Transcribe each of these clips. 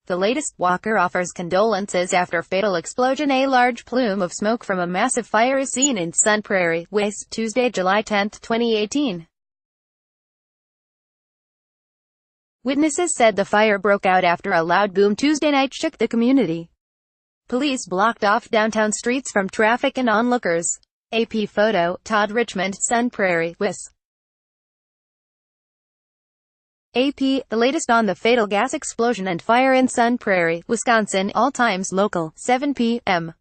The latest, Walker offers condolences after fatal explosion. A large plume of smoke from a massive fire is seen in Sun Prairie, West, Tuesday, July 10, 2018. Witnesses said the fire broke out after a loud boom Tuesday night shook the community. Police blocked off downtown streets from traffic and onlookers. AP photo, Todd Richmond, Sun Prairie, Wis. AP, the latest on the fatal gas explosion and fire in Sun Prairie, Wisconsin. All times local, 7 p.m.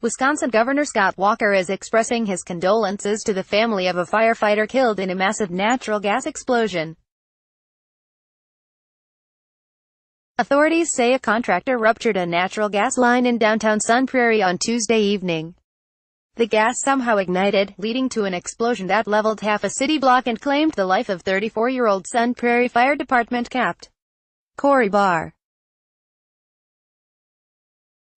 Wisconsin Governor Scott Walker is expressing his condolences to the family of a firefighter killed in a massive natural gas explosion. Authorities say a contractor ruptured a natural gas line in downtown Sun Prairie on Tuesday evening. The gas somehow ignited, leading to an explosion that leveled half a city block and claimed the life of 34-year-old Sun Prairie Fire Department Capt. Corey Barr.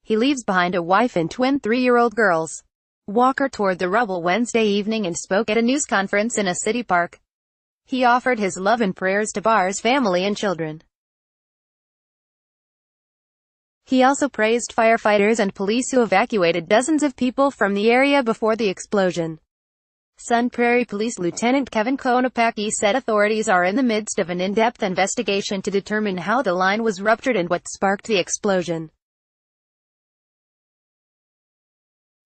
He leaves behind a wife and twin 3-year-old girls. Walker toured the rubble Wednesday evening and spoke at a news conference in a city park. He offered his love and prayers to Barr's family and children. He also praised firefighters and police who evacuated dozens of people from the area before the explosion. Sun Prairie Police Lieutenant Kevin Konopacki said authorities are in the midst of an in-depth investigation to determine how the line was ruptured and what sparked the explosion.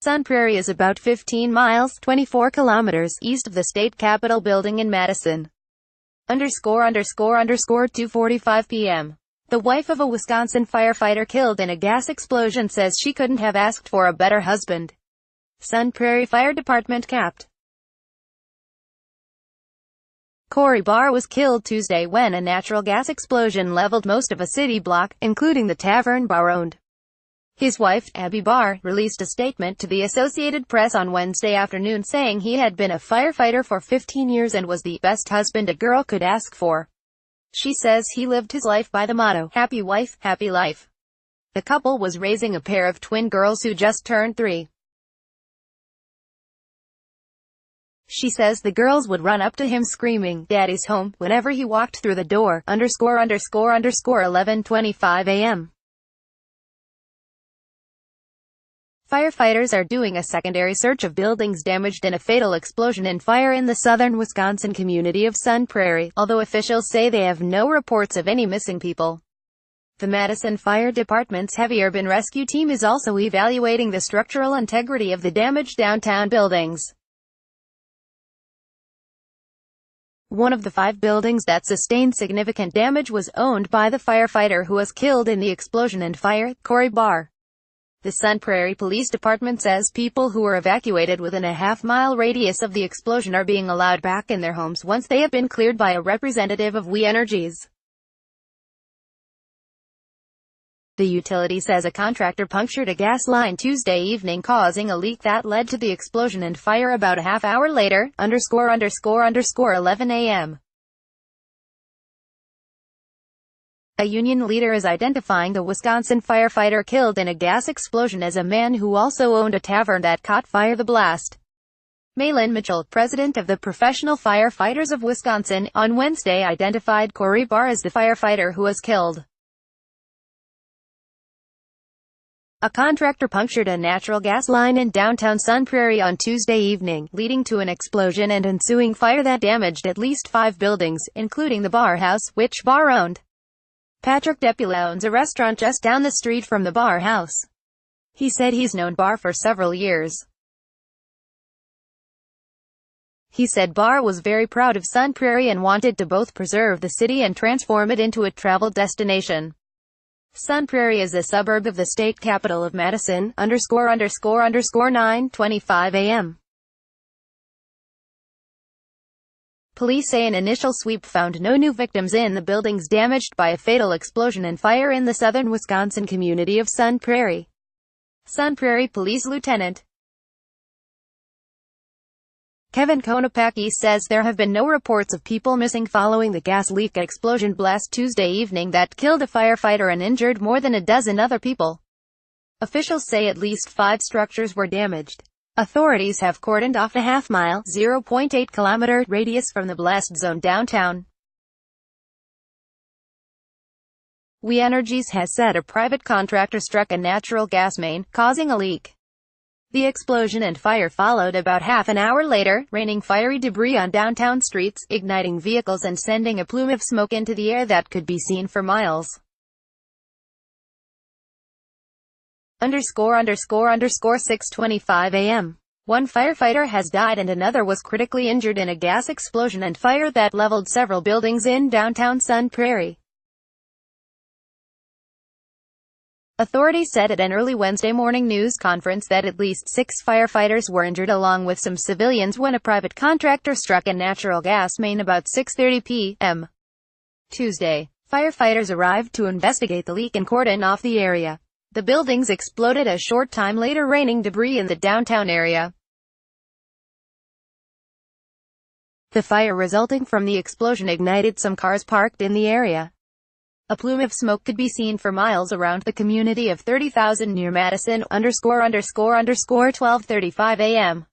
Sun Prairie is about 15 miles, 24 kilometers, east of the state capitol building in Madison. ____2:45 p.m. The wife of a Wisconsin firefighter killed in a gas explosion says she couldn't have asked for a better husband. Sun Prairie Fire Department Capt. Corey Barr was killed Tuesday when a natural gas explosion leveled most of a city block, including the tavern Barr owned. His wife, Abby Barr, released a statement to the Associated Press on Wednesday afternoon saying he had been a firefighter for 15 years and was the best husband a girl could ask for. She says he lived his life by the motto, "Happy wife, happy life." The couple was raising a pair of twin girls who just turned 3. She says the girls would run up to him screaming, "Daddy's home," whenever he walked through the door. ____11:25 a.m. Firefighters are doing a secondary search of buildings damaged in a fatal explosion and fire in the southern Wisconsin community of Sun Prairie, although officials say they have no reports of any missing people. The Madison Fire Department's heavy urban rescue team is also evaluating the structural integrity of the damaged downtown buildings. One of the 5 buildings that sustained significant damage was owned by the firefighter who was killed in the explosion and fire, Corey Barr. The Sun Prairie Police Department says people who were evacuated within a half-mile radius of the explosion are being allowed back in their homes once they have been cleared by a representative of We Energies. The utility says a contractor punctured a gas line Tuesday evening, causing a leak that led to the explosion and fire about a half hour later, ____11 a.m. A union leader is identifying the Wisconsin firefighter killed in a gas explosion as a man who also owned a tavern that caught fire. The blast. Malin Mitchell, president of the Professional Firefighters of Wisconsin, on Wednesday identified Corey Barr as the firefighter who was killed. A contractor punctured a natural gas line in downtown Sun Prairie on Tuesday evening, leading to an explosion and ensuing fire that damaged at least 5 buildings, including the Barr House, which Barr owned. Patrick Depula owns a restaurant just down the street from the Barr House. He said he's known Barr for several years. He said Barr was very proud of Sun Prairie and wanted to both preserve the city and transform it into a travel destination. Sun Prairie is a suburb of the state capital of Madison, ____9:25 a.m. Police say an initial sweep found no new victims in the buildings damaged by a fatal explosion and fire in the southern Wisconsin community of Sun Prairie. Sun Prairie Police Lieutenant Kevin Konopacki says there have been no reports of people missing following the gas leak explosion blast Tuesday evening that killed a firefighter and injured more than a dozen other people. Officials say at least 5 structures were damaged. Authorities have cordoned off a half-mile (0.8 kilometer) radius from the blast zone downtown. We Energies has said a private contractor struck a natural gas main, causing a leak. The explosion and fire followed about half an hour later, raining fiery debris on downtown streets, igniting vehicles and sending a plume of smoke into the air that could be seen for miles. ___6:25 a.m. One firefighter has died and another was critically injured in a gas explosion and fire that leveled several buildings in downtown Sun Prairie. Authorities said at an early Wednesday morning news conference that at least 6 firefighters were injured along with some civilians when a private contractor struck a natural gas main about 6:30 p.m. Tuesday. Firefighters arrived to investigate the leak and cordon off the area. The buildings exploded a short time later, raining debris in the downtown area. The fire resulting from the explosion ignited some cars parked in the area. A plume of smoke could be seen for miles around the community of 30,000 near Madison, ____12:35 a.m.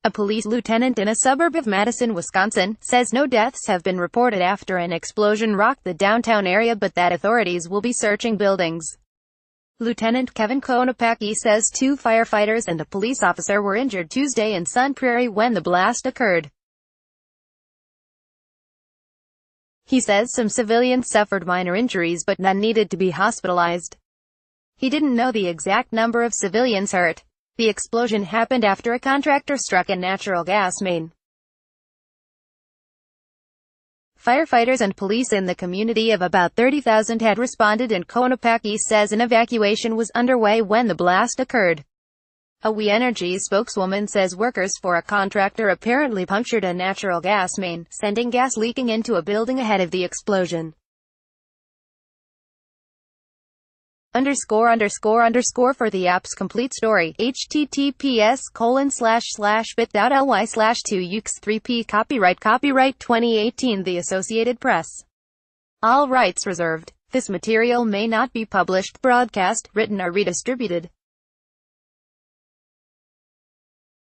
A police lieutenant in a suburb of Madison, Wisconsin, says no deaths have been reported after an explosion rocked the downtown area but that authorities will be searching buildings. Lieutenant Kevin Konopacki says 2 firefighters and a police officer were injured Tuesday in Sun Prairie when the blast occurred. He says some civilians suffered minor injuries but none needed to be hospitalized. He didn't know the exact number of civilians hurt. The explosion happened after a contractor struck a natural gas main. Firefighters and police in the community of about 30,000 had responded and Konopacki says an evacuation was underway when the blast occurred. A We Energies spokeswoman says workers for a contractor apparently punctured a natural gas main, sending gas leaking into a building ahead of the explosion. _____ for the app's complete story, https://bit.ly/2ux3p Copyright 2018 The Associated Press. All rights reserved. This material may not be published, broadcast, written or redistributed.